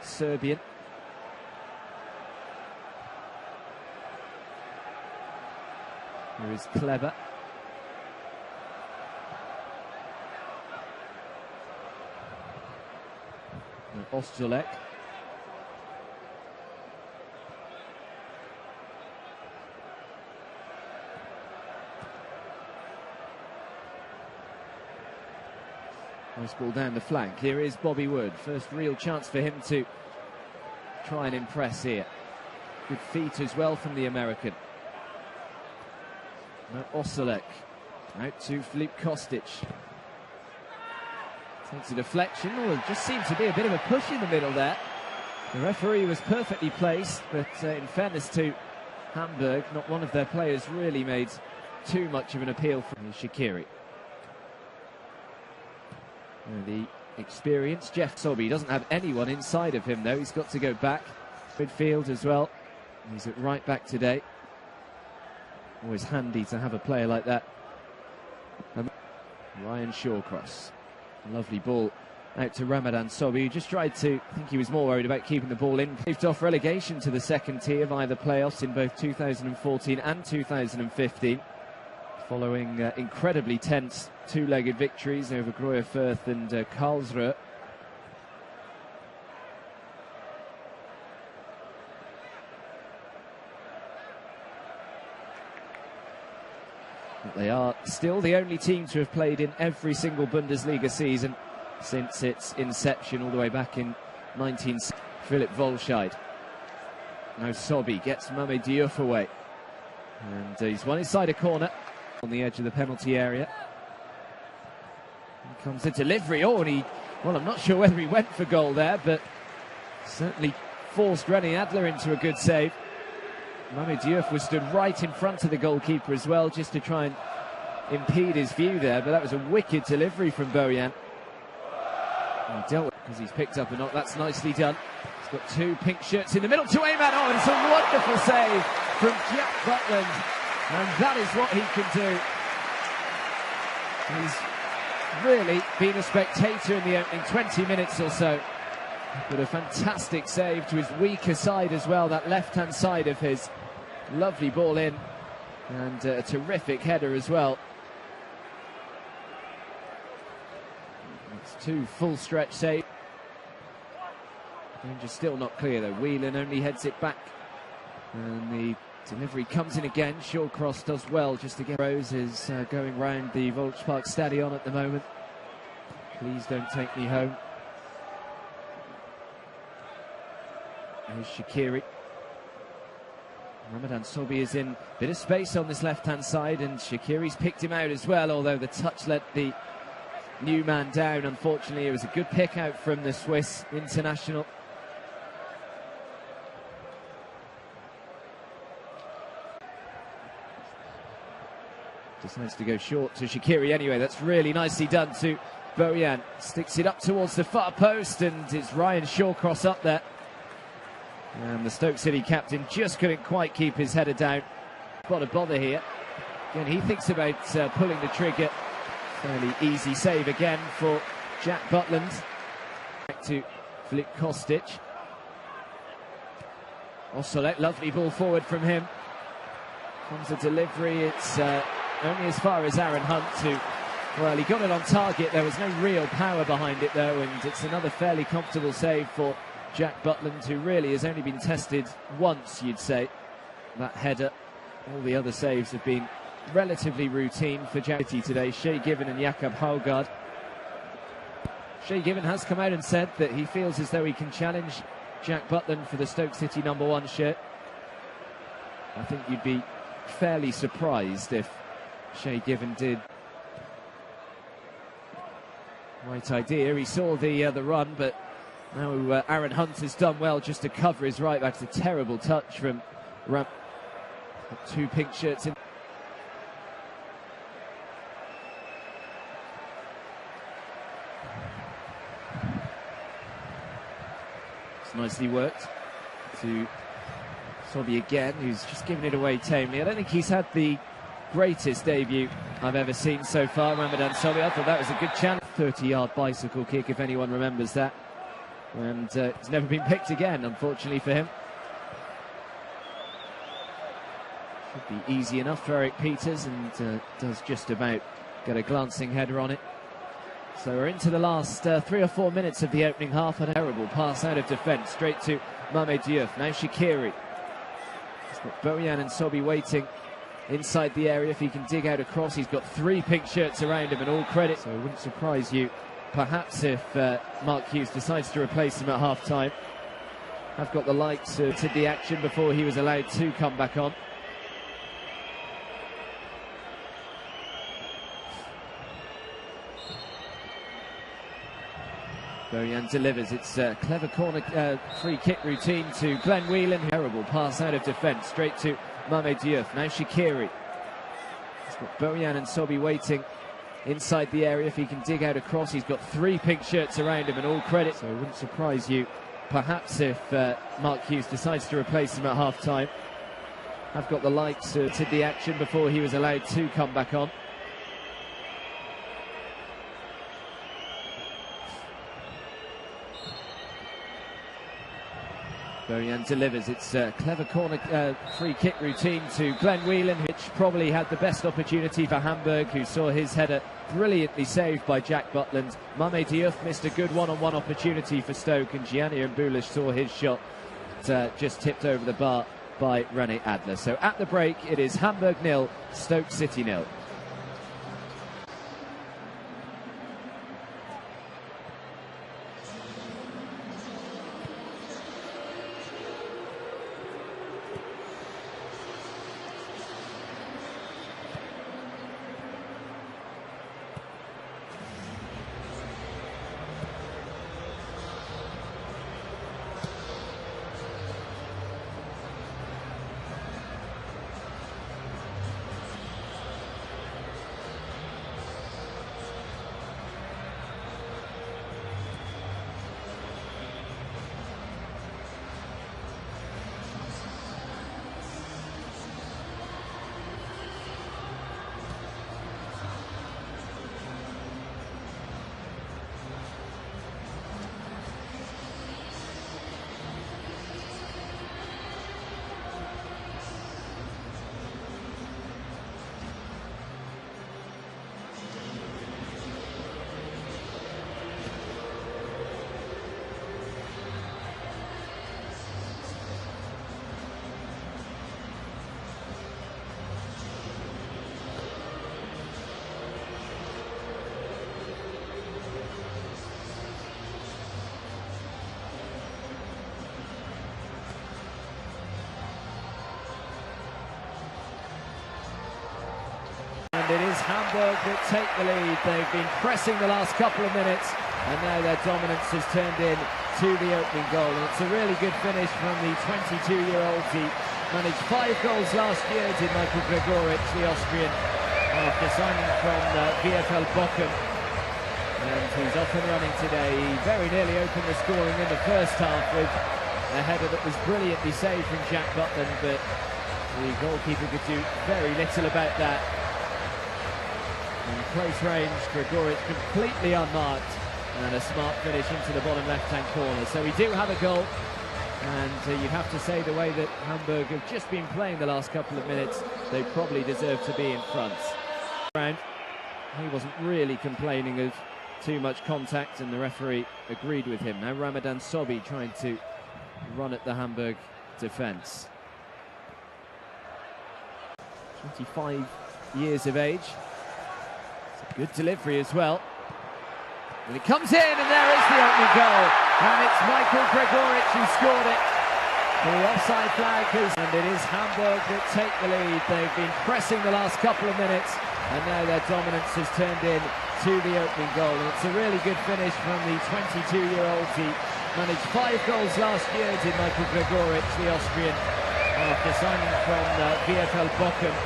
Serbian. Here is Clever. Ostolek. Nice ball down the flank. Here is Bobby Wood. First real chance for him to try and impress here. Good feet as well from the American. Now Ostolek. Out to Filip Kostic. Takes a deflection. Oh, it just seemed to be a bit of a push in the middle there. The referee was perfectly placed, but in fairness to Hamburg, not one of their players really made too much of an appeal from Shaqiri. The experienced Jeff Sobby doesn't have anyone inside of him though. He's got to go back. Midfield as well. He's at right back today. Always handy to have a player like that. Ryan Shawcross. Lovely ball out to Ramadan Sobby, who just tried to, I think he was more worried about keeping the ball in. Moved off relegation to the second tier via the playoffs in both 2014 and 2015. Following incredibly tense two-legged victories over Greuther Fürth and Karlsruhe. But they are still the only team to have played in every single Bundesliga season since its inception all the way back in 1960. Philip Volscheid. Now Sobby gets Mame Diouf away. And he's won inside a corner on the edge of the penalty area. Here comes the delivery. Oh, and well, I'm not sure whether he went for goal there, but certainly forced René Adler into a good save. Mame Diouf was stood right in front of the goalkeeper as well, just to try and impede his view there, but that was a wicked delivery from Bojan. He dealt with it because he's picked up a knock. That's nicely done. He's got two pink shirts in the middle to aim at. Oh, and it's a wonderful save from Jack Butland, and that is what he can do. He's really been a spectator in the opening 20 minutes or so, but a fantastic save to his weaker side as well, that left-hand side of his. Lovely ball in, and a terrific header as well. It's two full stretch saves. Danger still not clear though. Whelan only heads it back, and the delivery comes in again. Shawcross does well just to get. Rose is going round the Volkspark Stadion at the moment. Please don't take me home. Here's Shaqiri. Ramadan Sobby is in a bit of space on this left-hand side, and Shaqiri's picked him out as well, although the touch let the new man down. Unfortunately, it was a good pick out from the Swiss international. Decides to go short to Shaqiri anyway. That's really nicely done to Bojan. Sticks it up towards the far post, and it's Ryan Shawcross up there. And the Stoke City captain just couldn't quite keep his header down. What a bother here. Again, he thinks about pulling the trigger. Fairly easy save again for Jack Butland. Back to Filip Kostic. Ostolek, lovely ball forward from him. Comes the delivery. It's only as far as Aaron Hunt to... Well, he got it on target. There was no real power behind it though, and it's another fairly comfortable save for Jack Butland, who really has only been tested once, you'd say. That header. All the other saves have been relatively routine for Jack City today. Shay Given and Jakob Haugaard. Shay Given has come out and said that he feels as though he can challenge Jack Butland for the Stoke City #1 shirt. I think you'd be fairly surprised if Shay Given did. Right idea. He saw the run, but now Aaron Hunt has done well just to cover his right back. It's a terrible touch from Ram. Two pink shirts in. It's nicely worked to Sobby again, who's just given it away tamely. I don't think he's had the greatest debut I've ever seen so far, Ramadan Sobby. I thought that was a good chance. 30-yard bicycle kick, if anyone remembers that. and it's never been picked again, unfortunately for him. Should be easy enough for Eric Peters, and does just about get a glancing header on it. So we're into the last 3 or 4 minutes of the opening half. A terrible pass out of defence, straight to Mame Diouf. Now Shaqiri. He's got Bojan and Sobhi waiting inside the area. If he can dig out a cross, he's got 3 pink shirts around him, and all credit. So it wouldn't surprise you, perhaps, if Mark Hughes decides to replace him at half-time. I've got the lights to the action before he was allowed to come back on. Bojan delivers. It's a clever corner free kick routine to Glenn Whelan. Terrible pass out of defence, straight to Mame Diouf. Now Shaqiri. He's got Bojan and Sobhi waiting inside the area. If he can dig out a cross, he's got 3 pink shirts around him, and all credit. So it wouldn't surprise you, perhaps, if Mark Hughes decides to replace him at half-time. I've got the lights to the action before he was allowed to come back on. Bojan delivers. It's a clever corner free kick routine to Glenn Whelan, which probably had the best opportunity for Hamburg, who saw his header brilliantly saved by Jack Butland. Mame Diouf missed a good one-on-one opportunity for Stoke, and Gianni Mbulish saw his shot just tipped over the bar by Rene Adler. So at the break, it is Hamburg 0, Stoke City 0. It is Hamburg that take the lead. They've been pressing the last couple of minutes, and now their dominance has turned in to the opening goal. And it's a really good finish from the 22-year-old. He managed 5 goals last year, did Michael Gregoritsch, the Austrian, after signing from VfL Bochum. And he's off and running today. He very nearly opened the scoring in the first half with a header that was brilliantly saved from Jack Butland, but the goalkeeper could do very little about that. In close range, Gregoritsch completely unmarked, and a smart finish into the bottom left-hand corner. So we do have a goal, and you have to say, the way that Hamburg have just been playing the last couple of minutes, they probably deserve to be in front. He wasn't really complaining of too much contact, and the referee agreed with him. Now Ramadan Sobhi trying to run at the Hamburg defence. 25 years of age. Good delivery as well. And it comes in, and there is the opening goal. And it's Michael Gregoritsch who scored it. The offside flag and it is Hamburg that take the lead. They've been pressing the last couple of minutes, and now their dominance has turned in to the opening goal. And it's a really good finish from the 22-year-old. He managed 5 goals last year, did Michael Gregoritsch, the Austrian, after signing from VfL Bochum.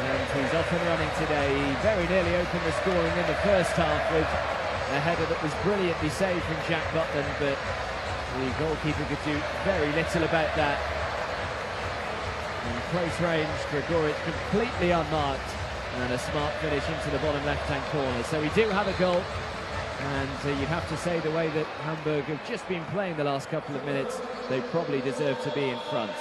And he's off and running today. He very nearly opened the scoring in the first half with a header that was brilliantly saved from Jack Butland, but the goalkeeper could do very little about that. In close range, Gregoritsch completely unmarked, and a smart finish into the bottom left-hand corner. So we do have a goal, And you'd have to say the way that Hamburg have just been playing the last couple of minutes, they probably deserve to be in front.